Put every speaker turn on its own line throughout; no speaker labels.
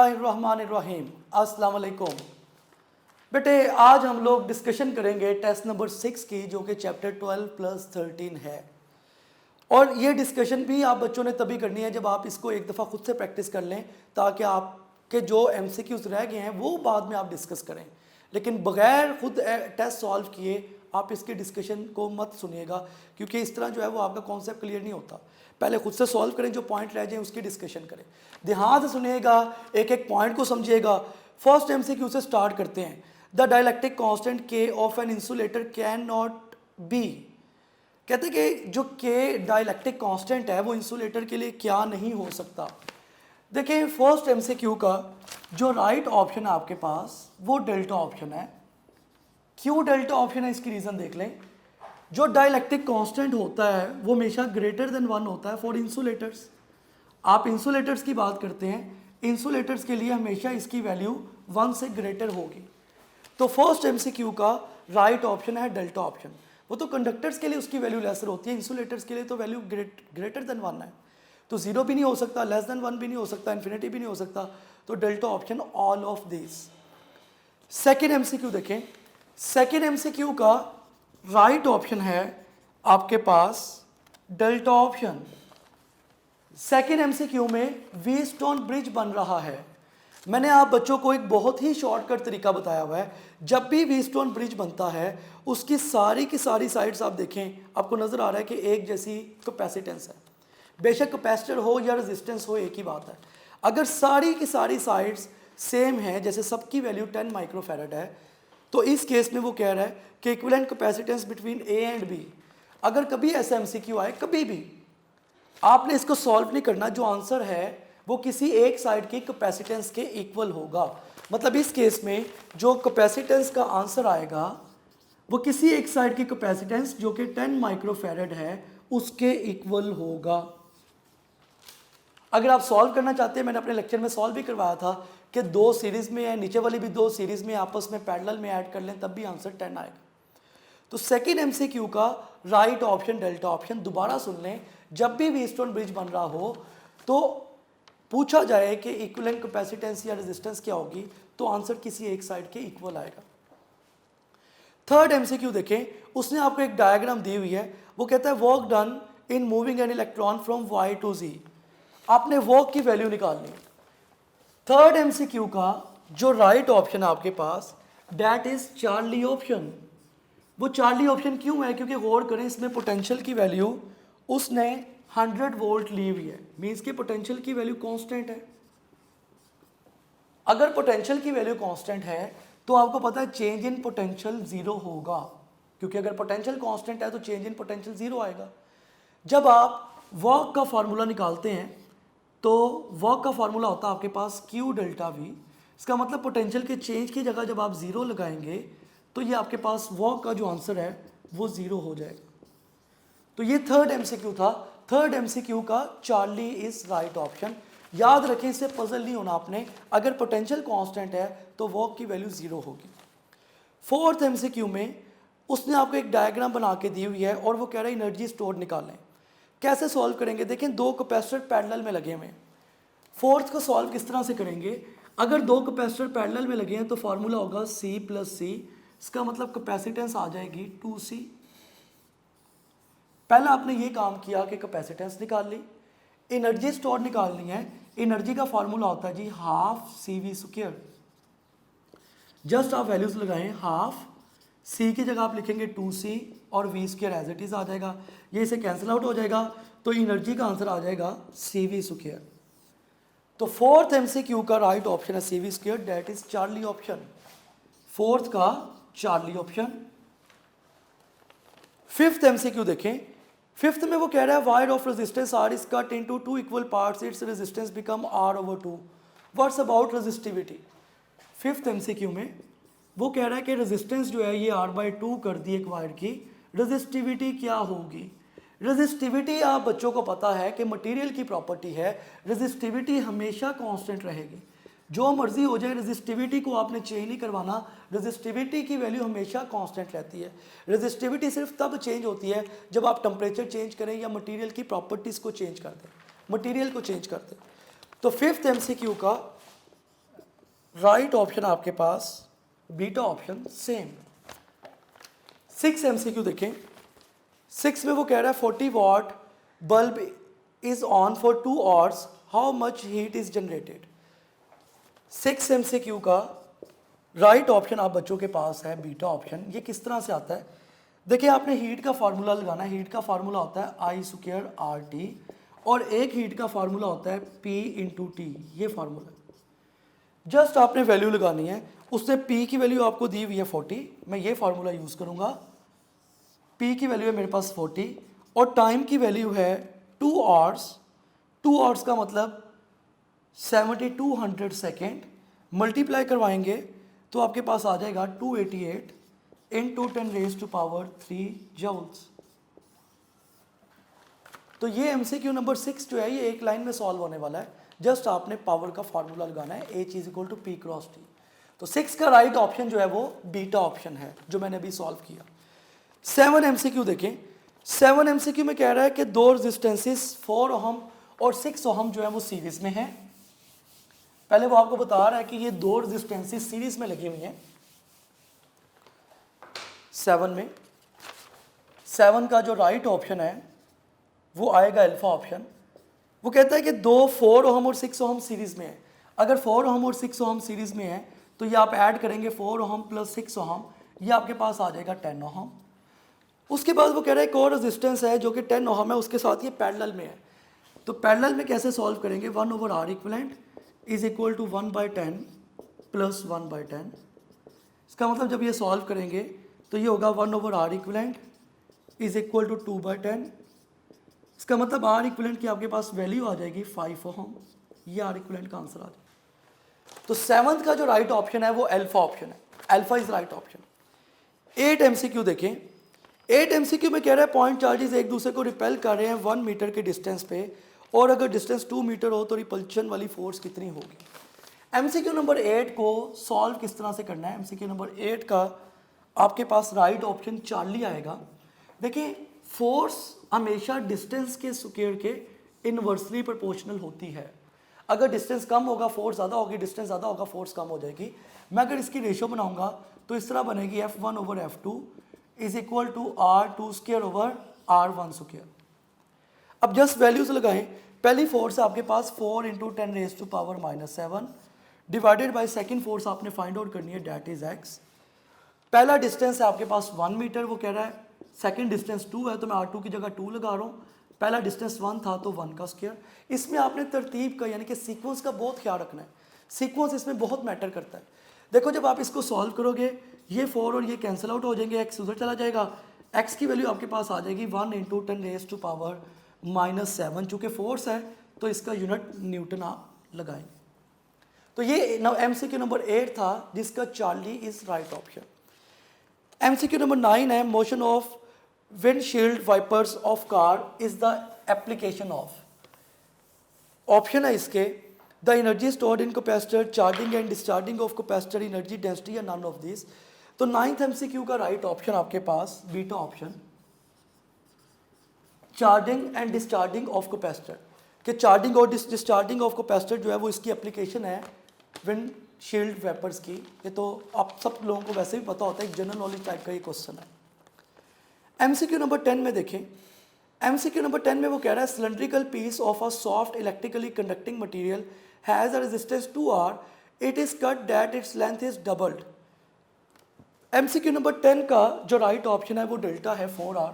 बिस्मिल्लाहिर्रहमानिर्रहीम। अस्सलाम वालेकुम। बेटे आज हम लोग डिस्कशन करेंगे टेस्ट नंबर 6 की, जो कि चैप्टर 12+13 है। और ये डिस्कशन भी आप बच्चों ने तभी करनी है जब आप इसको एक दफ़ा खुद से प्रैक्टिस कर लें, ताकि आपके जो MCQs रह गए हैं वो बाद में आप डिस्कस करें। लेकिन बग़ैर खुद टेस्ट सॉल्व किए आप इसके डिस्कशन को मत सुनिएगा, क्योंकि इस तरह जो है वो आपका कॉन्सेप्ट क्लियर नहीं होता। पहले खुद से सॉल्व करें, जो पॉइंट रह जाए उसकी डिस्कशन करें। ध्यान से सुनिएगा, एक एक पॉइंट को समझिएगा। फर्स्ट MCQ से स्टार्ट करते हैं। The dielectric constant K of an insulator can not be. कहते हैं कि जो K डाइलेक्ट्रिक कांस्टेंट है वो इंसुलेटर के लिए क्या नहीं हो सकता। देखिए फर्स्ट MCQ का जो राइट ऑप्शन है आपके पास वो डेल्टा ऑप्शन है। क्यों डेल्टा ऑप्शन है, इसकी रीज़न देख लें। जो डाइलेक्ट्रिक कांस्टेंट होता है वो हमेशा ग्रेटर देन 1 होता है फॉर इंसुलेटर्स। आप इंसुलेटर्स की बात करते हैं, इंसुलेटर्स के लिए हमेशा इसकी वैल्यू 1 से ग्रेटर होगी। तो फर्स्ट MCQ का राइट ऑप्शन है डेल्टा ऑप्शन। वो तो कंडक्टर्स के लिए उसकी वैल्यू लेसर होती है, इंसुलेटर्स के लिए तो वैल्यू ग्रेटर देन 1 है। तो 0 भी नहीं हो सकता, लेस देन 1 भी नहीं हो सकता, इन्फिनिटी भी नहीं हो सकता। तो delta option all of this. Second MCQ देखें। सेकेंड MCQ का राइट ऑप्शन है आपके पास डेल्टा ऑप्शन। सेकेंड MCQ में व्हीटस्टोन ब्रिज बन रहा है। मैंने आप बच्चों को एक बहुत ही शॉर्टकट तरीका बताया हुआ है। जब भी व्हीटस्टोन ब्रिज बनता है उसकी सारी की सारी साइड्स आप देखें, आपको नज़र आ रहा है कि एक जैसी कैपेसिटेंस है। बेशक कैपेसिटर हो या रेजिस्टेंस हो, एक ही बात है। अगर सारी की सारी साइड्स सेम हैं, जैसे सबकी वैल्यू 10 माइक्रोफैरड है, तो इस केस में वो कह रहा है कि equivalent capacitance between A and B। अगर कभी ऐसा MCQ आए, कभी भी आपने इसको सॉल्व नहीं करना, जो आंसर है वो किसी एक साइड की कैपेसिटेंस के इक्वल होगा। मतलब इस केस में जो कैपेसिटेंस का आंसर आएगा वो किसी एक साइड की कैपेसिटेंस जो कि 10 माइक्रोफैरड है उसके इक्वल होगा। अगर आप सॉल्व करना चाहते हैं, मैंने अपने लेक्चर में सॉल्व भी करवाया था कि 2 सीरीज़ में है, नीचे वाली भी 2 सीरीज़ में आपस में पैरेलल में ऐड कर लें तब भी आंसर 10 आएगा। तो सेकेंड MCQ का राइट ऑप्शन डेल्टा ऑप्शन। दोबारा सुन लें, जब भी व्हीटस्टोन ब्रिज बन रहा हो तो पूछा जाए कि इक्विवेलेंट कैपेसिटेंस या रेजिस्टेंस क्या होगी, तो आंसर किसी एक साइड के इक्वल आएगा। थर्ड MCQ देखें, उसने आपको एक डायग्राम दी हुई है। वो कहता है work done in moving an electron from Y to Z। आपने वर्क की वैल्यू निकालनी। थर्ड MCQ का जो राइट ऑप्शन है आपके पास दैट इज चार्ली ऑप्शन। वो चार्ली ऑप्शन क्यों है, क्योंकि गौर करें इसमें पोटेंशियल की वैल्यू उसने 100 वोल्ट ली हुई है, मीन्स कि पोटेंशियल की वैल्यू कांस्टेंट है। अगर पोटेंशियल की वैल्यू कांस्टेंट है तो आपको पता है चेंज इन पोटेंशियल 0 होगा, क्योंकि अगर पोटेंशियल कांस्टेंट है तो चेंज इन पोटेंशियल 0 आएगा। जब आप वर्क का फार्मूला निकालते हैं तो वर्क का फार्मूला होता है आपके पास Q डेल्टा V। इसका मतलब पोटेंशियल के चेंज की जगह जब आप 0 लगाएंगे तो ये आपके पास वर्क का जो आंसर है वो 0 हो जाएगा। तो ये थर्ड MCQ था। थर्ड MCQ का चार्ली इज राइट ऑप्शन। याद रखें, इससे पजल नहीं होना आपने। अगर पोटेंशियल कांस्टेंट है तो वर्क की वैल्यू 0 होगी। फोर्थ MCQ में उसने आपको एक डायग्राम बना के दी हुई है और वो कह रहा है एनर्जी स्टोर निकालें। कैसे सॉल्व करेंगे, देखें 2 कैपेसिटर पैरेलल में लगे हुए हैं। फोर्थ को सॉल्व किस तरह से करेंगे, अगर 2 कैपेसिटर पैरेलल में लगे हैं तो फार्मूला होगा C + C। इसका मतलब कैपेसिटेंस आ जाएगी 2C। पहला आपने ये काम किया कि कैपेसिटेंस निकाल ली। एनर्जी स्टोर निकालनी है, एनर्जी का फार्मूला होता है जी ½ CV²। जस्ट आप वैल्यूज लगाएं, हाफ C की जगह आप लिखेंगे 2C और V² एज इट इज आ जाएगा। ये इसे कैंसिल आउट हो जाएगा तो एनर्जी का आंसर आ जाएगा CV²। तो फोर्थ MCQ का राइट ऑप्शन है CV², that is Charlie option. Fourth का चार्ली ऑप्शन। फिफ्थ MCQ देखें। फिफ्थ में वो कह रहा है wire of resistance R is cut into 2 equal parts, its resistance become R/2। What's about resistivity. Fifth MCQ में वो कह रहा है कि रेजिस्टेंस जो है ये R/2 कर दी एक वायर की, रेजिस्टिविटी क्या होगी। रेजिस्टिविटी आप बच्चों को पता है कि मटेरियल की प्रॉपर्टी है, रेजिस्टिविटी हमेशा कांस्टेंट रहेगी। जो मर्जी हो जाए, रेजिस्टिविटी को आपने चेंज नहीं करवाना, रेजिस्टिविटी की वैल्यू हमेशा कांस्टेंट रहती है। रेजिस्टिविटी सिर्फ तब चेंज होती है जब आप टेम्परेचर चेंज करें या मटेरियल की प्रॉपर्टीज़ को चेंज कर दें, मटेरियल को चेंज कर दें। तो फिफ्थ MCQ का राइट ऑप्शन आपके पास बीटा ऑप्शन सेम। 6 MCQ देखें। 6 में वो कह रहा है 40 watt bulb is on for 2 hours, how much heat is generated. 6 MCQ का राइट ऑप्शन आप बच्चों के पास है बीटा ऑप्शन। ये किस तरह से आता है, देखिए आपने हीट का फार्मूला लगाना है। हीट का फार्मूला होता है I² RT और एक हीट का फार्मूला होता है P × T, ये फार्मूला। जस्ट आपने वैल्यू लगानी है, उसने P की वैल्यू आपको दी हुई है 40, मैं ये फार्मूला यूज़ करूँगा। P की वैल्यू है मेरे पास 40 और टाइम की वैल्यू है 2 आवर्स। 2 आवर्स का मतलब 7200 सेकेंड, मल्टीप्लाई करवाएंगे तो आपके पास आ जाएगा 288 × 10⁻³ जूल्स। तो ये MCQ नंबर 6 जो है ये एक लाइन में सॉल्व होने वाला है। जस्ट आपने पावर का फार्मूला लगाना है, H = P × T। तो 6 का राइट ऑप्शन जो है वो बीटा ऑप्शन है जो मैंने अभी सॉल्व किया। 7 MCQ देखें। 7 MCQ में कह रहा है कि दो रेजिस्टेंसेस 4 ओहम और 6 ओहम जो है वो सीरीज में है। पहले वो आपको बता रहा है कि ये दो रेजिस्टेंसेस सीरीज में लगी हुई हैं। 7 में 7 का जो राइट ऑप्शन है वो आएगा अल्फा ऑप्शन। वो कहता है कि दो 4 ओहम और 6 ओहम सीरीज में है। अगर 4 ओहम और 6 ओहम सीरीज में है तो ये आप ऐड करेंगे 4 ओहम + 6 ओहम, ये आपके पास आ जाएगा 10 ओहम। उसके बाद वो कह रहा है एक और रेजिस्टेंस है जो कि 10 ओहम है, उसके साथ ये पैरेलल में है। तो पैरेलल में कैसे सॉल्व करेंगे, 1/R इक्विवेलेंट = 1/10 + 1/10। इसका मतलब जब ये सॉल्व करेंगे तो ये होगा 1/R इक्विवेलेंट = 2/10। इसका मतलब R इक्विवेलेंट की आपके पास वैल्यू आ जाएगी 5 ओहम। ये R इक्विवेलेंट का आंसर आ जाएगा। तो 7th का जो राइट ऑप्शन है वो अल्फा ऑप्शन है। Alpha is right option. 8 MCQ देखें। 8 MCQ में कह रहा है पॉइंट चार्जेस एक दूसरे को रिपेल कर रहे हैं 1 मीटर के डिस्टेंस पे, और अगर डिस्टेंस 2 मीटर हो तो रिपल्शन वाली फोर्स कितनी होगी। MCQ नंबर 8 को सॉल्व किस तरह से करना है। MCQ नंबर 8 का आपके पास राइट ऑप्शन 40 आएगा। देखिए फोर्स हमेशा डिस्टेंस के स्क्वायर के इन्वर्सली प्रोपोर्शनल होती है। अगर डिस्टेंस कम होगा फोर्स ज़्यादा होगी, डिस्टेंस ज़्यादा होगा फोर्स कम हो जाएगी। मैं अगर इसकी रेशियो बनाऊंगा तो इस तरह बनेगी F1/F2 = R2² अब जस्ट वैल्यूज लगाएं। पहली फोर्स आपके पास 4 × 10⁻⁻7 डिवाइडेड बाय सेकंड फोर्स आपने फाइंड आउट करनी है, डेट इज x। पहला डिस्टेंस है आपके पास 1 मीटर, वो कह रहा है सेकंड डिस्टेंस 2 है तो मैं R2 की जगह 2 लगा रहा हूँ। पहला डिस्टेंस 1 था तो 1 का स्क्वायर। इसमें आपने तरतीब का यानी कि सीक्वेंस का बहुत ख्याल रखना है। सीक्वेंस इसमें बहुत मैटर करता है। देखो जब आप इसको सॉल्व करोगे ये 4 और ये कैंसिल आउट हो जाएंगे, x उधर चला जाएगा। x की वैल्यू आपके पास आ जाएगी 1 × 10⁻⁻7। चूँकि फोर्स है तो इसका यूनिट न्यूटन आप लगाएंगे। तो ये MCQ नंबर 8 था जिसका 40 is right option. MCQ number 9 है motion of windshield wipers of car is the application of. Option है इसके the energy stored in capacitor, charging and discharging of capacitor, energy density या नन ऑफ दिस। तो 9th MCQ का right option आपके पास beta option, charging and discharging of capacitor. कि charging और discharging of capacitor जो है वो इसकी एप्लीकेशन है विंडशील्ड वाइपर्स की। ये तो आप सब लोगों को वैसे भी पता होता है, एक जनरल नॉलेज टाइप का ये क्वेश्चन है। MCQ नंबर 10 में देखें। MCQ नंबर 10 में वो कह रहा है cylindrical piece of a soft electrically conducting material has a resistance 2R, it is cut that its length is doubled. MCQ number 10 का जो राइट ऑप्शन है वो डेल्टा है 4R।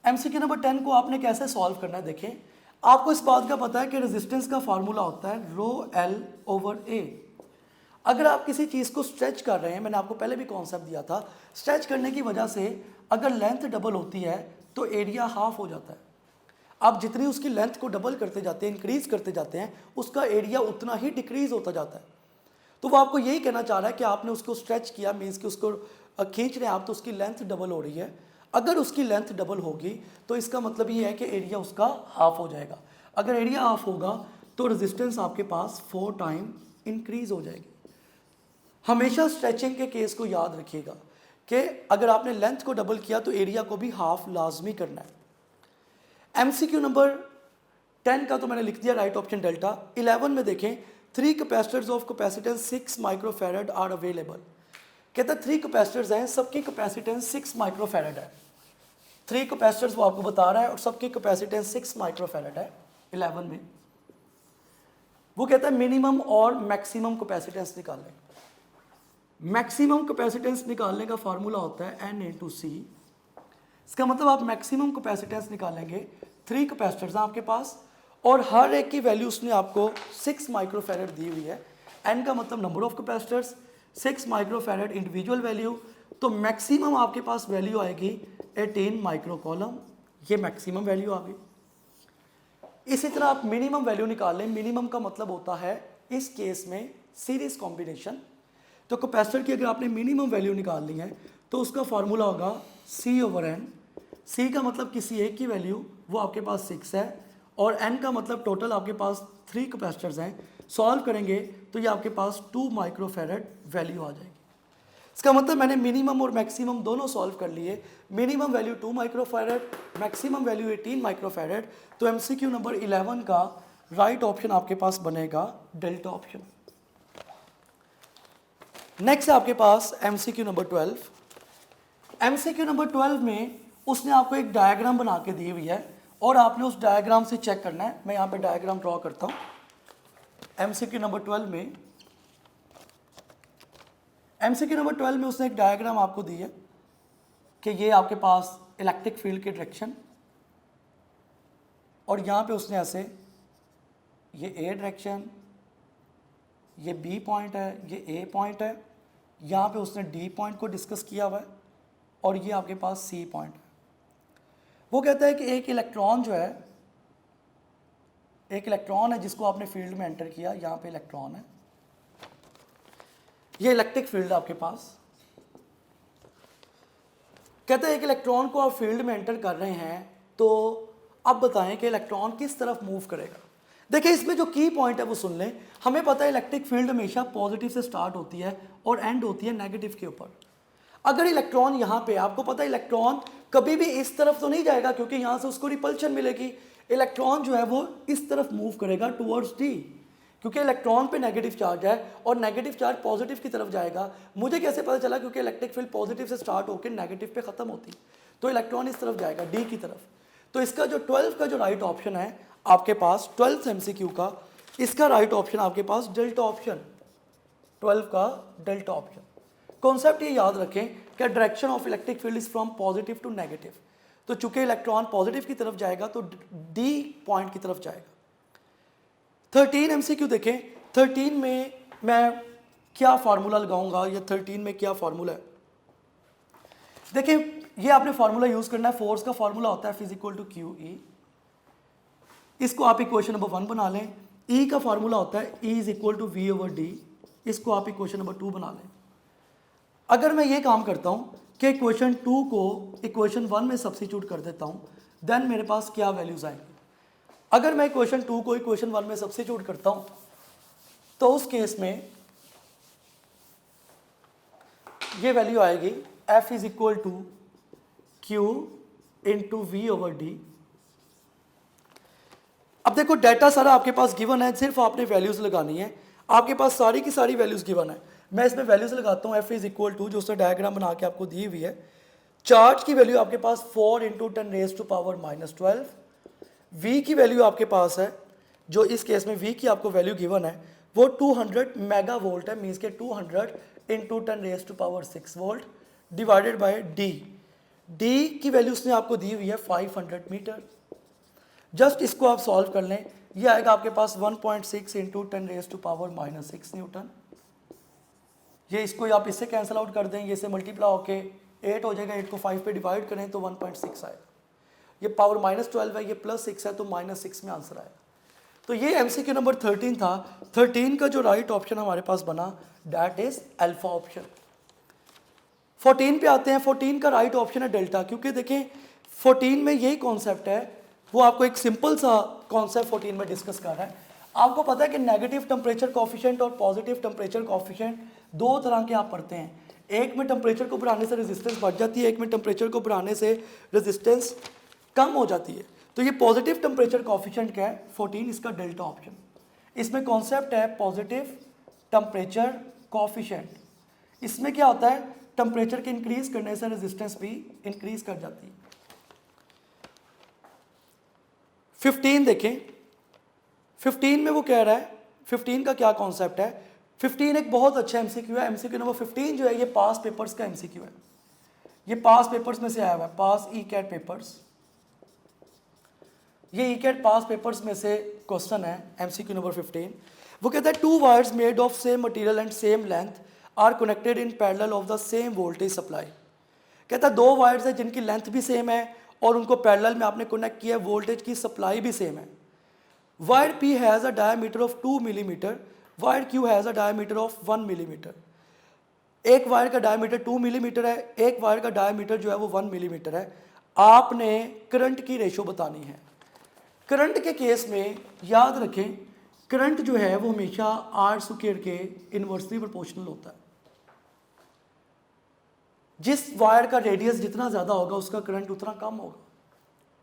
MCQ नंबर 10 को आपने कैसे सॉल्व करना है, देखें आपको इस बात का पता है कि रेजिस्टेंस का फार्मूला होता है ρl/A। अगर आप किसी चीज़ को स्ट्रेच कर रहे हैं, मैंने आपको पहले भी कॉन्सेप्ट दिया था, स्ट्रेच करने की वजह से अगर लेंथ डबल होती है तो एरिया हाफ हो जाता है। आप जितनी उसकी लेंथ को डबल करते जाते हैं, इंक्रीज करते जाते हैं, उसका एरिया उतना ही डिक्रीज होता जाता है। तो वो आपको यही कहना चाह रहा है कि आपने उसको स्ट्रेच किया, मीन्स कि उसको खींच रहे हैं आप, तो उसकी लेंथ डबल हो रही है। अगर उसकी लेंथ डबल होगी तो इसका मतलब ये है कि एरिया उसका हाफ हो जाएगा। अगर एरिया हाफ होगा तो रेजिस्टेंस आपके पास 4 टाइम इंक्रीज हो जाएगी। हमेशा स्ट्रेचिंग के केस को याद रखिएगा कि अगर आपने लेंथ को डबल किया तो एरिया को भी हाफ लाजमी करना है। MCQ नंबर 10 का तो मैंने लिख दिया राइट ऑप्शन डेल्टा। 11 में देखें 3 capacitors of capacitance 6 microfarad are available. कहता है 3 कैपेसिटर्स हैं, सबकी कैपेसिटेंस 6 माइक्रोफैरड है। 3 कैपेसिटर्स वो आपको बता रहा है और सबकी कैपेसिटेंस 6 माइक्रोफैरड है 11 में। वो कहता है मिनिमम और मैक्सिमम कैपेसिटेंस निकालने। मैक्सिमम कैपेसिटेंस निकालने का फार्मूला होता है N × C। इसका मतलब आप मैक्सिमम कैपेसिटेंस निकालेंगे, 3 कैपेसिटर्स हैं आपके पास और हर एक की वैल्यू उसने आपको 6 माइक्रोफैरड दी हुई है। N का मतलब number of capacitors, 6 microfarad individual value, तो मैक्सिमम आपके पास वैल्यू आएगी 18 माइक्रोकॉलम, ये मैक्सिमम वैल्यू आ गई। इसी तरह आप मिनिमम वैल्यू निकाल लें। मिनिमम का मतलब होता है इस केस में सीरीज कॉम्बिनेशन। तो कैपेसिटर की अगर आपने मिनिमम वैल्यू निकाल ली है तो उसका फार्मूला होगा C/N। C का मतलब किसी एक की वैल्यू, वो आपके पास 6 है, और N का मतलब टोटल आपके पास 3 कैपेसिटर्स हैं। सॉल्व करेंगे तो ये आपके पास 2 माइक्रोफैरड वैल्यू आ जाएगी। इसका मतलब मैंने मिनिमम और मैक्सिमम दोनों सॉल्व कर लिए। Minimum value 2 microfarad, maximum value 18 microfarad. तो MCQ नंबर 11 का राइट ऑप्शन आपके पास बनेगा डेल्टा ऑप्शन। नेक्स्ट है आपके पास MCQ नंबर 12। MCQ नंबर 12 में उसने आपको एक डायग्राम बना के दी हुई है और आपने उस डायग्राम से चेक करना है। मैं यहाँ पे डायग्राम ड्रॉ करता हूँ। MCQ नंबर 12 में उसने एक डायग्राम आपको दी है कि ये आपके पास इलेक्ट्रिक फील्ड की डायरेक्शन, और यहाँ पे उसने ऐसे ये A डायरेक्शन, ये B पॉइंट है, ये A पॉइंट है, यहाँ पे उसने D पॉइंट को डिस्कस किया हुआ है और ये आपके पास C पॉइंट है। वो कहता है कि एक इलेक्ट्रॉन जो है, एक इलेक्ट्रॉन है जिसको आपने फील्ड में एंटर किया, यहाँ पे इलेक्ट्रॉन है, ये इलेक्ट्रिक फील्ड आपके पास। कहते हैं एक इलेक्ट्रॉन को आप फील्ड में एंटर कर रहे हैं, तो अब बताएं कि इलेक्ट्रॉन किस तरफ मूव करेगा। देखिए इसमें जो की पॉइंट है वो सुन लें। हमें पता है इलेक्ट्रिक फील्ड हमेशा पॉजिटिव से स्टार्ट होती है और एंड होती है नेगेटिव के ऊपर। अगर इलेक्ट्रॉन यहाँ पे, आपको पता है इलेक्ट्रॉन कभी भी इस तरफ तो नहीं जाएगा क्योंकि यहाँ से उसको रिपल्शन मिलेगी। इलेक्ट्रॉन जो है वो इस तरफ मूव करेगा टुवर्ड्स डी, क्योंकि इलेक्ट्रॉन पे नेगेटिव चार्ज है और नेगेटिव चार्ज पॉजिटिव की तरफ जाएगा। मुझे कैसे पता चला? क्योंकि इलेक्ट्रिक फील्ड पॉजिटिव से स्टार्ट होकर नेगेटिव पे खत्म होती है, तो इलेक्ट्रॉन इस तरफ जाएगा, डी की तरफ। तो इसका जो 12 का जो राइट ऑप्शन है आपके पास 12th MCQ का, इसका राइट ऑप्शन आपके पास डेल्टा ऑप्शन, 12 का डेल्टा ऑप्शन। कॉन्सेप्ट ये याद रखें कि direction of electric field is from positive to negative. तो चूंकि इलेक्ट्रॉन पॉजिटिव की तरफ जाएगा तो डी पॉइंट की तरफ जाएगा। 13 MCQ देखें। 13 में मैं क्या फार्मूला लगाऊंगा, या 13 में क्या फार्मूला है देखें। ये आपने फार्मूला यूज करना है। फोर्स का फार्मूला होता है F = QE। इसको आप इक्वेशन नंबर 1 बना लें। E का फार्मूला होता है E = V/D। इसको आप इक्वेशन नंबर 2 बना लें। अगर मैं ये काम करता हूँ कि इक्वेशन 2 को इक्वेशन 1 में सब्स्टिट्यूट कर देता हूँ, देन मेरे पास क्या वैल्यूज आएंगी। अगर मैं इक्वेशन 2 को इक्वेशन 1 में सब्स्टिट्यूट करता हूँ तो उस केस में ये वैल्यू आएगी F = Q × V/D। अब देखो डाटा सारा आपके पास गिवन है, सिर्फ आपने वैल्यूज लगानी है। आपके पास सारी की सारी वैल्यूज गिवन है। मैं इसमें वैल्यूज लगाता हूँ। F = जो उसने डायग्राम बना के आपको दी हुई है। चार्ज की वैल्यू आपके पास 4 × 10⁻⁻12। V की वैल्यू आपके पास है, जो इस केस में V की आपको वैल्यू गिवन है वो 200 मेगावोल्ट है, मीन्स के 200 × 10⁻6 volt divided by D। D की वैल्यू उसने आपको दी हुई है 500 मीटर। जस्ट इसको आप सॉल्व कर लें, ये आएगा आपके पास 1.6 × 10⁻6 न्यूटन। ये इसको आप इससे कैंसिल आउट कर दें, ये से मल्टीप्लाई होके 8 हो जाएगा। 8 को 5 पे डिवाइड करें तो 1.6 आएगा। ये पावर -12 है, ये +6 है, तो -6 में आंसर आएगा। तो ये MCQ नंबर 13 था। 13 का जो राइट ऑप्शन हमारे पास बना दैट इज अल्फा ऑप्शन। 14 पे आते हैं। 14 का राइट ऑप्शन है डेल्टा, क्योंकि देखें 14 में यही कॉन्सेप्ट है, वो आपको एक सिंपल सा कॉन्सेप्ट 14 में डिस्कस कर रहा है। आपको पता है कि नेगेटिव टेम्परेचर कॉफिशिएंट और पॉजिटिव टेम्परेचर कॉफिशिएंट दो तरह के आप पढ़ते हैं। एक में टेम्परेचर को बढ़ाने से रेजिस्टेंस बढ़ जाती है, एक में टेम्परेचर को बढ़ाने से रेजिस्टेंस कम हो जाती है। तो ये पॉजिटिव टेम्परेचर कॉफिशिएंट क्या है 14, इसका डेल्टा ऑप्शन। इसमें कॉन्सेप्ट है पॉजिटिव टेम्परेचर कोफिशिएंट। इसमें क्या होता है, टेम्परेचर के इंक्रीज करने से रेजिस्टेंस भी इंक्रीज कर जाती है। 15 देखें, 15 में वो कह रहा है, 15 का क्या कॉन्सेप्ट है, 15 एक बहुत अच्छा एमसीक्यू है। एमसीक्यू नंबर 15 जो है ये पास पेपर्स का एमसीक्यू है, ये पास पेपर्स में से आया हुआ है, पास ई कैट पेपर्स, ये ई कैट पास पेपर्स में से क्वेश्चन है एमसीक्यू नंबर 15। वो कहता है 2 wires made of same material and same length are connected in parallel of the same voltage supply. कहता है 2 वायर्स है जिनकी लेंथ भी सेम है और उनको पैरेलल में आपने कनेक्ट किया है, वोल्टेज की सप्लाई भी सेम है। Wire P has a diameter of 2 millimetre, wire Q has a diameter of 1 millimetre. एक वायर का डायमीटर 2 मिलीमीटर है, एक वायर का डायमीटर जो है वो 1 मिलीमीटर है। आपने करंट की रेशो बतानी है। करंट के केस में याद रखें, करंट जो है वो हमेशा आर स्क्वायर के इन्वर्सली प्रोपोर्शनल होता है। जिस वायर का रेडियस जितना ज़्यादा होगा उसका करंट उतना कम होगा।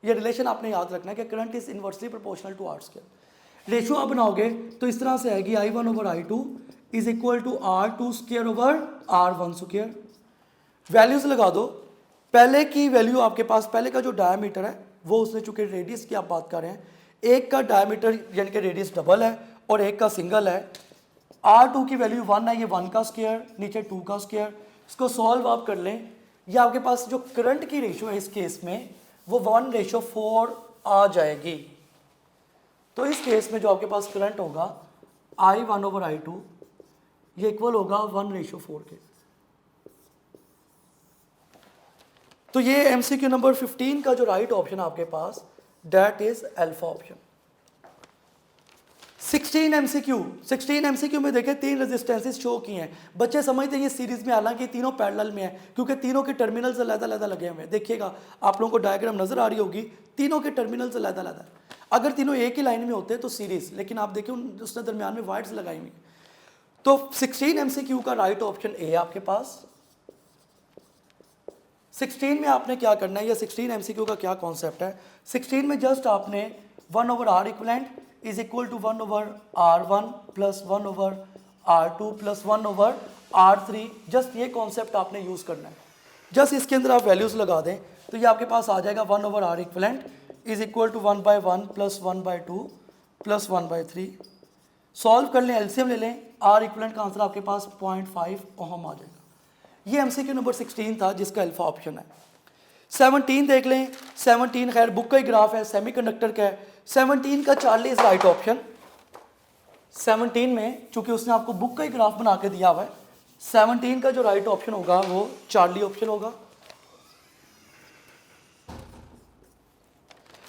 ये रिलेशन आपने याद रखना है कि current is inversely proportional to R square. Ratio आप बनाओगे तो इस तरह से आएगी I1 over I2 is equal to R2 square over R1 square. Values लगा दो, पहले की वैल्यू आपके पास, पहले का जो डायमीटर है वो उसने, चूंकि रेडियस की आप बात कर रहे हैं, एक का डायमीटर यानी कि रेडियस डबल है और एक का सिंगल है। R2 की वैल्यू 1 है, ये 1 का स्क्वायर, नीचे 2 का स्क्वायर। इसको सॉल्व आप कर लें, ये आपके पास जो करंट की रेशो है इस केस में वो 1:4 आ जाएगी। तो इस केस में जो आपके पास करंट होगा I1 ओवर I2 ये इक्वल होगा 1:4 के। तो ये एमसीक्यू नंबर 15 का जो राइट ऑप्शन आपके पास that is alpha option. 16 MCQ में देखें 3 रेजिस्टेंसेस शो की हैं। बच्चे समझते हैं ये सीरीज में, हालांकि तीनों पैरेलल में है क्योंकि तीनों के टर्मिनल्स अलग-अलग लगे हुए हैं। देखिएगा आप लोगों को डायग्राम नजर आ रही होगी, तीनों के टर्मिनल्स अलग-अलग है। अगर तीनों एक ही लाइन में होते तो सीरीज, लेकिन आप देखिए उसने दरमियान में वायर्स लगाई हुई। तो 16 एमसीक्यू का राइट ऑप्शन ए आपके पास। 16 में आपने क्या करना है, या 16 एमसीक्यू का क्या कॉन्सेप्ट है, 16 में जस्ट आपने 1 over R equivalent is equal to 1 over R1 plus 1 over R2 plus 1 over R3, just ये कॉन्सेप्ट आपने यूज़ करना है। जस्ट इसके अंदर आप वैल्यूज़ लगा दें तो ये आपके पास आ जाएगा 1 over R equivalent is equal to 1/1 plus 1/2 plus 1/3। Solve कर लें, एलसीएम ले लें, आर इक्वलेंट का आंसर आपके पास 0.5 ओहम आ जाएगा। ये एमसीक्यू नंबर 16 था जिसका अल्फा ऑप्शन है। 17 देख लें, 17 खैर बुक का ही ग्राफ है, सेमीकंडक्टर का है। 17 का चार्ली इज राइट ऑप्शन। 17 में चूंकि उसने आपको बुक का ही ग्राफ बना के दिया हुआ है, 17 का जो राइट ऑप्शन होगा वो चार्ली ऑप्शन होगा।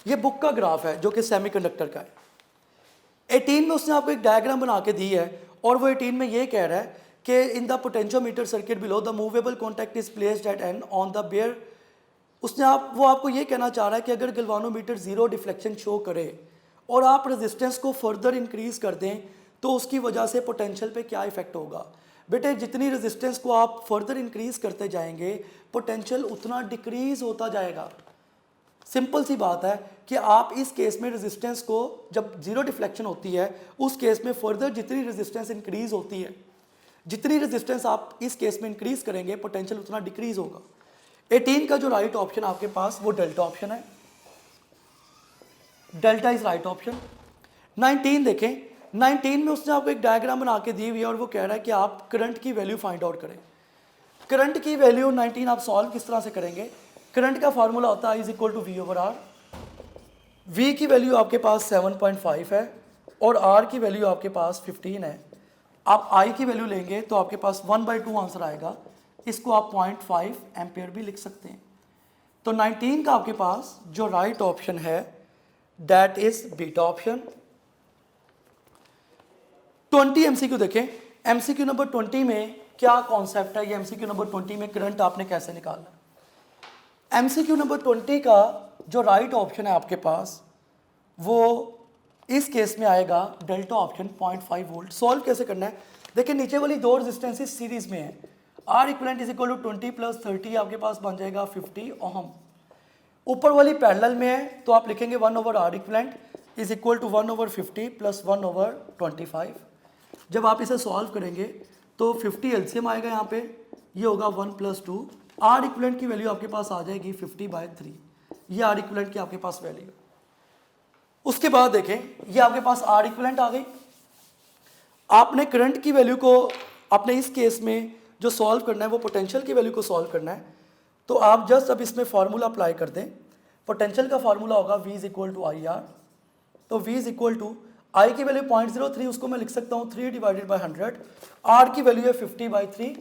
ये बुक का ग्राफ है जो कि सेमीकंडक्टर का है। 18 में उसने आपको एक डायग्राम बना के दी है और वो 18 में ये कह रहा है कि in the potentiometer circuit below the movable contact is placed at end on the bar. उसने वो आपको ये कहना चाह रहा है कि अगर गैल्वानोमीटर जीरो डिफ्लेक्शन शो करे और आप रेजिस्टेंस को फर्दर इंक्रीज कर दें तो उसकी वजह से पोटेंशियल पे क्या इफेक्ट होगा। बेटे जितनी रेजिस्टेंस को आप फर्दर इंक्रीज करते जाएंगे पोटेंशियल उतना डिक्रीज होता जाएगा। सिंपल सी बात है कि आप इस केस में रेजिस्टेंस को, जब जीरो डिफ्लेक्शन होती है उस केस में फर्दर जितनी रेजिस्टेंस इंक्रीज होती है, जितनी रेजिस्टेंस आप इस केस में इंक्रीज करेंगे पोटेंशियल उतना डिक्रीज होगा। 18 का जो राइट ऑप्शन आपके पास वो डेल्टा ऑप्शन है, डेल्टा इज राइट ऑप्शन। 19 देखें, 19 में उसने आपको एक डायग्राम बना के दी हुई है और वो कह रहा है कि आप करंट की वैल्यू फाइंड आउट करें। करंट की वैल्यू 19 आप सॉल्व किस तरह से करेंगे, करंट का फार्मूला होता है is equal to V over R. V की वैल्यू आपके पास 7.5 है और R की वैल्यू आपके पास 15 है। आप I की वैल्यू लेंगे तो आपके पास 1/2 आंसर आएगा। इसको आप 0.5 एम्पेयर भी लिख सकते हैं। तो 19 का आपके पास जो राइट ऑप्शन है that is beta option. 20 MCQ देखें, एमसीक्यू नंबर 20 में क्या कॉन्सेप्ट है, ये एमसीक्यू नंबर 20 में करंट आपने कैसे निकालना है। एमसीक्यू नंबर 20 का जो राइट ऑप्शन है आपके पास वो इस केस में आएगा डेल्टा ऑप्शन 0.5 वोल्ट। सॉल्व कैसे करना है, देखिए नीचे वाली दो रेजिस्टेंसेस सीरीज में है, R equivalent is equal to 20 plus 30 आपके पास बन जाएगा 50 ओहम। ऊपर वाली पैरेलल में है तो आप लिखेंगे 1 over R equivalent is equal to 1/50 plus 1/25। जब आप इसे सॉल्व करेंगे तो 50 एलसीएम आएगा यहाँ पे, ये होगा 1 + 2। आर इक्वलेंट की वैल्यू आपके पास आ जाएगी 50/3, ये आर इक्वलेंट की आपके पास वैल्यू है। उसके बाद देखें, ये आपके पास आर इक्वलेंट आ गई। आपने करंट की वैल्यू को, आपने इस केस में जो सॉल्व करना है वो पोटेंशियल की वैल्यू को सॉल्व करना है। तो आप जस्ट अब इसमें फार्मूला अप्लाई कर दें। पोटेंशियल का फार्मूला होगा V = IR। तो V = I की वैल्यू 0.03, उसको मैं लिख सकता हूँ 3/100। R की वैल्यू है 50/3।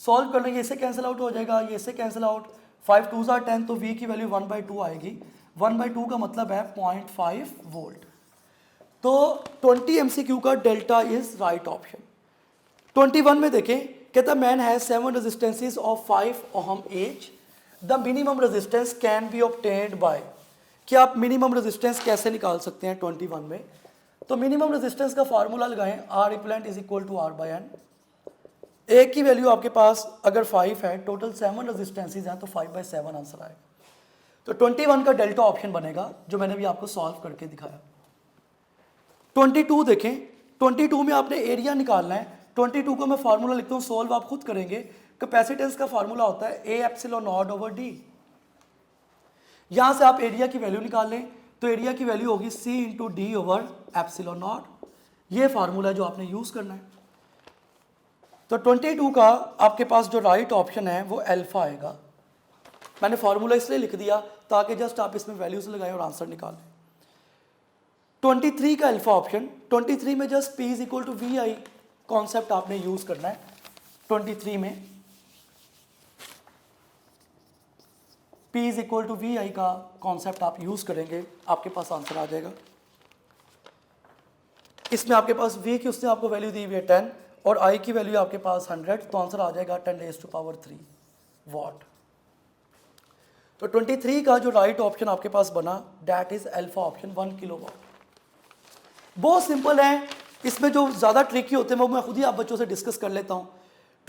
सॉल्व कर लेंगे, इससे कैंसिल आउट हो जाएगा, ये इससे कैंसिल आउट, 5 2 = 10, तो V की वैल्यू 1/2 आएगी। 1/2 का मतलब है 0.5 वोल्ट। तो 20 MCQ का डेल्टा इज राइट ऑप्शन। 21 में देखें, कहता man has 7 resistances of 5 ohm H, the minimum resistance can be obtained by. कि आप मिनिमम रेजिस्टेंस कैसे निकाल सकते हैं 21 में। तो मिनिमम रेजिस्टेंस का फार्मूला लगाएं, R equivalent is equal to R/N। A की वैल्यू आपके पास अगर 5 है, टोटल 7 रेजिस्टेंसेस हैं, तो 5/7 आंसर आएगा। तो 21 का डेल्टा ऑप्शन बनेगा, जो मैंने भी आपको सॉल्व करके दिखाया। 22 देखें, 22 में आपने एरिया निकालना है। 22 को मैं फार्मूला लिखता हूँ, सॉल्व आप खुद करेंगे। कैपेसिटेंस का फार्मूला होता है A ε0/D। यहाँ से आप एरिया की वैल्यू निकाल लें, तो एरिया की वैल्यू होगी C × D/ε0। ये फार्मूला जो आपने यूज़ करना है। तो 22 का आपके पास जो राइट ऑप्शन है वो अल्फा आएगा। मैंने फार्मूला इसलिए लिख दिया ताकि जस्ट आप इसमें वैल्यूज लगाएं और आंसर निकालें। 23 का अल्फा ऑप्शन, 23 में जस्ट P = VI कॉन्सेप्ट आपने यूज़ करना है। 23 में P = VI का कॉन्सेप्ट आप यूज़ करेंगे, आपके पास आंसर आ जाएगा। इसमें आपके पास V की उसने आपको वैल्यू दी हुई है 10 और I की वैल्यू आपके पास 100, तो आंसर आ जाएगा 10⁻³ वाट। तो 23 का जो राइट ऑप्शन आपके पास बना, that is alpha option 1 kilowatt. बहुत सिंपल है, इसमें जो ज़्यादा ट्रिकी होते हैं वो मैं खुद ही आप बच्चों से डिस्कस कर लेता हूँ।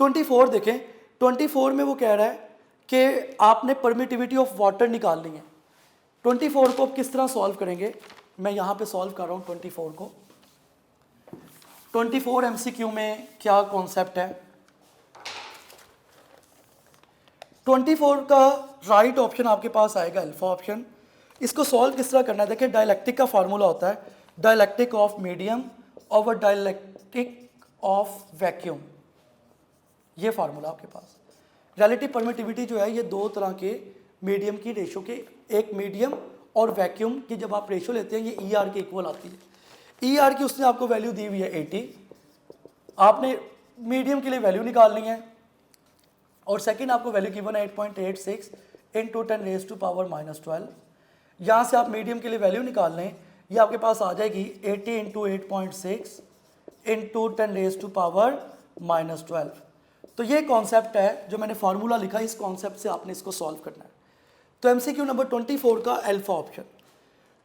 24 देखें, 24 में वो कह रहा है कि आपने परमिटिविटी ऑफ वाटर निकालनी है। 24 को आप किस तरह सॉल्व करेंगे, मैं यहाँ पे सॉल्व कर रहा हूँ 24 को। 24 MCQ में क्या कॉन्सेप्ट है। 24 का राइट ऑप्शन आपके पास आएगा अल्फा ऑप्शन। इसको सॉल्व किस तरह करना है, देखिए डाइलेक्ट्रिक का फार्मूला होता है dielectric of medium over dielectric of vacuum. ये फार्मूला आपके पास। रिलेटिव परमिटिविटी जो है ये दो तरह के मीडियम की रेशो के, एक मीडियम और वैक्यूम की जब आप रेशो लेते हैं ये ER के इक्वल आती है। ER की उसने आपको वैल्यू दी हुई है 80, आपने मीडियम के लिए वैल्यू निकालनी है और सेकंड आपको वैल्यू गिवन है 8.86 × 10⁻⁻12। यहाँ से आप मीडियम के लिए वैल्यू निकाल लें, ये आपके पास आ जाएगी 80 × 8.6 × 10⁻⁻12। तो ये कॉन्सेप्ट है जो मैंने फार्मूला लिखा, इस कॉन्सेप्ट से आपने इसको सॉल्व करना है। तो MCQ नंबर 24 का अल्फा ऑप्शन।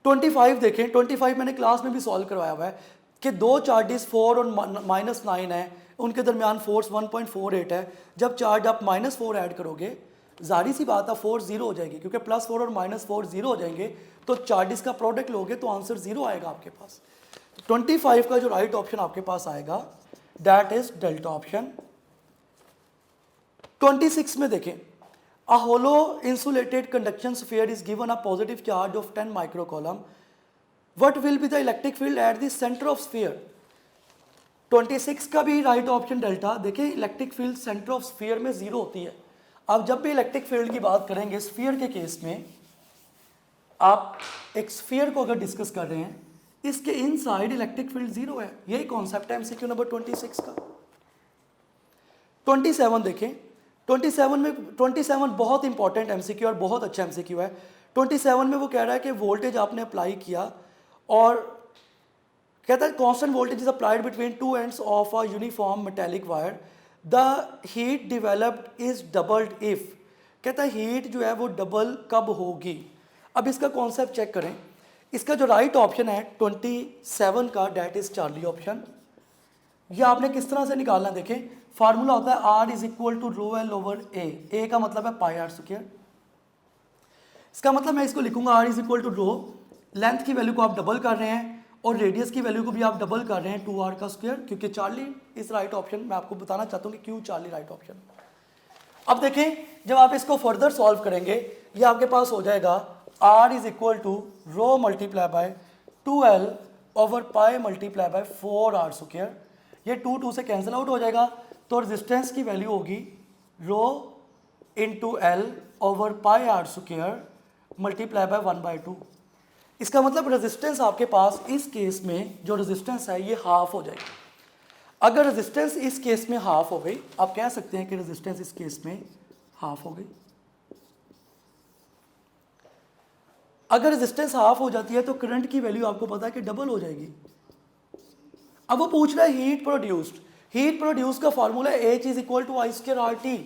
25 देखें, 25 मैंने क्लास में भी सॉल्व करवाया हुआ है कि दो चार्जेस 4 और -9 है, उनके दरमियान फोर्स 1.48 है। जब चार्ज आप -4 ऐड करोगे, जाहिर सी बात है फोर्स 0 हो जाएगी, क्योंकि +4 और -4 0 हो जाएंगे, तो चार्जेस का प्रोडक्ट लोगे तो आंसर 0 आएगा आपके पास। 25 का जो राइट ऑप्शन आपके पास आएगा दैट इज डेल्टा ऑप्शन। 26 में देखें, a hollow insulated conduction sphere is given a positive charge of 10 microcoulomb, what will be the electric field at the centre of sphere. 26 का भी राइट ऑप्शन डेल्टा। देखिए electric field centre of sphere में 0 होती है। अब जब भी electric field की बात करेंगे स्फीयर के केस में, आप एक स्फीयर को अगर डिस्कस कर रहे हैं, इसके इनसाइड इलेक्ट्रिक फील्ड 0 है। यही कॉन्सेप्ट है MCQ नंबर 26 का। 27 देखें, 27 बहुत इंपॉर्टेंट MCQ और बहुत अच्छा MCQ है। 27 में वो कह रहा है कि वोल्टेज आपने अप्लाई किया और कहता है constant voltage is applied between two ends of a uniform metallic wire, the heat developed is doubled if. कहता है हीट जो है वो डबल कब होगी। अब इसका कॉन्सेप्ट चेक करें, इसका जो राइट ऑप्शन है 27 का डेट इज चार्ली ऑप्शन। ये आपने किस तरह से निकालना, देखें फार्मूला होता है R = ρl/A। A का मतलब है πr²। इसका मतलब मैं इसको लिखूंगा R = लेंथ की वैल्यू को आप डबल कर रहे हैं और रेडियस की वैल्यू को भी आप डबल कर रहे हैं 2r का स्क्वायर, क्योंकि चार्ली इज राइट ऑप्शन। मैं आपको बताना चाहता हूँ कि क्यों चार्ली राइट ऑप्शन। अब देखें, जब आप इसको फर्दर सॉल्व करेंगे, ये आपके पास हो जाएगा r is equal to rho multiply by 2l over pi multiply by 4r square. ये 2 से कैंसिल आउट हो जाएगा, तो रेजिस्टेंस की वैल्यू होगी rho into L over pi R square multiply by 1/2। इसका मतलब रेजिस्टेंस आपके पास इस केस में जो रेजिस्टेंस है ये हाफ हो जाएगी। अगर रेजिस्टेंस इस केस में हाफ हो गई, आप कह सकते हैं कि रेजिस्टेंस इस केस में हाफ हो गई। अगर रेजिस्टेंस हाफ हो जाती है तो करंट की वैल्यू आपको पता है कि डबल हो जाएगी। अब वो पूछ रहा है हीट प्रोड्यूस्ड। हीट प्रोड्यूस का formula H is equal to I square R T.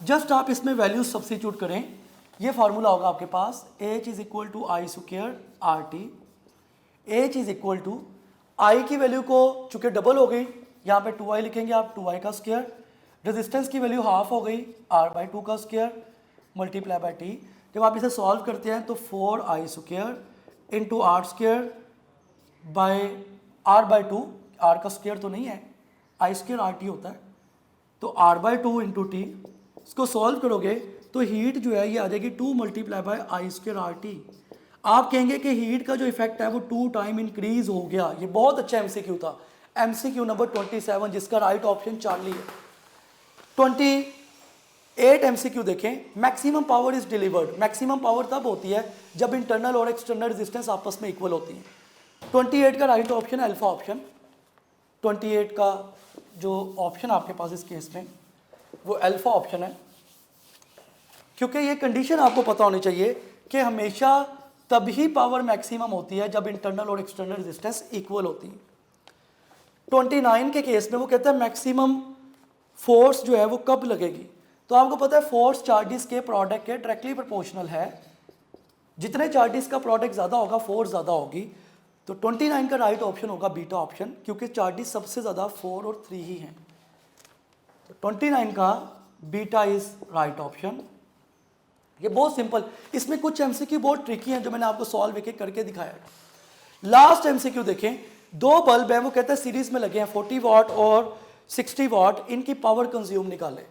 जस्ट आप इसमें वैल्यूज सब्स्टिट्यूट करें, ये फार्मूला होगा आपके पास H is equal to I square R T. H is equal to I की वैल्यू को चूंकि डबल हो गई, यहाँ पे 2i लिखेंगे आप, 2i का स्क्वायर। रेजिस्टेंस की वैल्यू हाफ हो गई, r/2 का स्क्वायर मल्टीप्लाई बाय टी। जब आप इसे सॉल्व करते हैं तो 4i square into R square by r/2, r का स्क्वायर तो नहीं है, आई स्क्वायर आर टी होता है, तो r/2 इंटू टी। इसको सॉल्व करोगे तो हीट जो है ये आ जाएगी 2 multiply by I square R T. आप कहेंगे कि हीट का जो इफेक्ट है वो 2 टाइम इंक्रीज हो गया। ये बहुत अच्छा एमसीक्यू था, एमसीक्यू नंबर 27, जिसका राइट ऑप्शन चार्ली है। 28 एमसीक्यू देखें, maximum power is delivered. Maximum power तब होती है जब इंटरनल और एक्सटर्नल रेजिस्टेंस आपस में इक्वल होती हैं। 28 का राइट ऑप्शन अल्फा ऑप्शन। 28 का जो ऑप्शन आपके पास इस केस में वो अल्फा ऑप्शन है, क्योंकि ये कंडीशन आपको पता होनी चाहिए कि हमेशा तभी पावर मैक्सिमम होती है जब इंटरनल और एक्सटर्नल रेजिस्टेंस इक्वल होती है। 29 के केस में वो कहता है मैक्सिमम फोर्स जो है वो कब लगेगी, तो आपको पता है फोर्स चार्जेस के प्रोडक्ट के डायरेक्टली प्रोपोर्शनल है। जितने चार्जेस का प्रोडक्ट ज़्यादा होगा फोर्स ज़्यादा होगी। तो 29 का राइट ऑप्शन होगा बीटा ऑप्शन, क्योंकि चार्जेस सबसे ज़्यादा 4 और 3 ही हैं। तो 29 का बीटा इज राइट ऑप्शन। ये बहुत सिंपल, इसमें कुछ एमसीक्यू बहुत ट्रिकी हैं जो मैंने आपको सॉल्व एक एक करके दिखाया। लास्ट एमसीक्यू देखें, 2 बल्ब हैं, वो कहते हैं सीरीज में लगे हैं 40 वाट और 60 वाट, इनकी पावर कंज्यूम निकालें।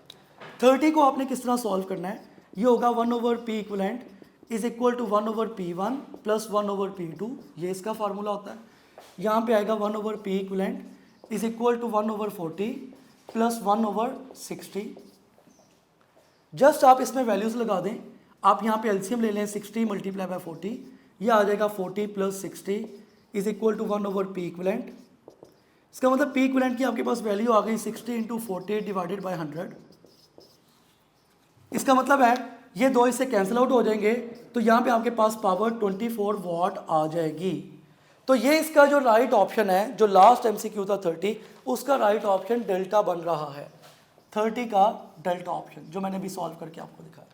30 को आपने किस तरह सॉल्व करना है, ये होगा 1/P equivalent is equal to 1/P1 plus 1/P2, ये इसका फार्मूला होता है। यहाँ पे आएगा 1/P equivalent is equal to 1/40 plus 1/60। जस्ट आप इसमें वैल्यूज लगा दें, आप यहाँ पे एलसीएम ले लें, 60 मल्टीप्लाई बाय 40, ये आ जाएगा 40 plus 60 is equal to 1/P equivalent. इसका मतलब P इक्विवेलेंट की आपके पास वैल्यू आ गई 60 इंटू 40 डिवाइडेड बाई 100। इसका मतलब है ये 2 इससे कैंसिल आउट हो जाएंगे, तो यहाँ पे आपके पास पावर 24 वाट आ जाएगी। तो ये इसका जो राइट ऑप्शन है, जो लास्ट एमसीक्यू था 30, उसका राइट ऑप्शन डेल्टा बन रहा है। 30 का डेल्टा ऑप्शन जो मैंने भी सॉल्व करके आपको दिखाया।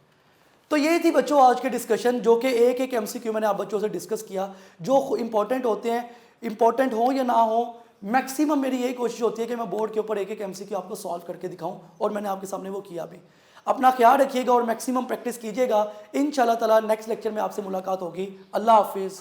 तो ये थी बच्चों आज के डिस्कशन, जो कि एक एक एमसीक्यू मैंने आप बच्चों से डिस्कस किया, जो इंपॉर्टेंट होते हैं, इंपॉर्टेंट हो या ना हो, मैक्सिमम मेरी यही कोशिश होती है कि मैं बोर्ड के ऊपर एक एक एमसीक्यू आपको सॉल्व करके दिखाऊं, और मैंने आपके सामने वो किया भी। अपना ख्याल रखिएगा और मैक्सिमम प्रैक्टिस कीजिएगा। इंशाल्लाह ताला नेक्स्ट लेक्चर में आपसे मुलाकात होगी। अल्लाह हाफिज़।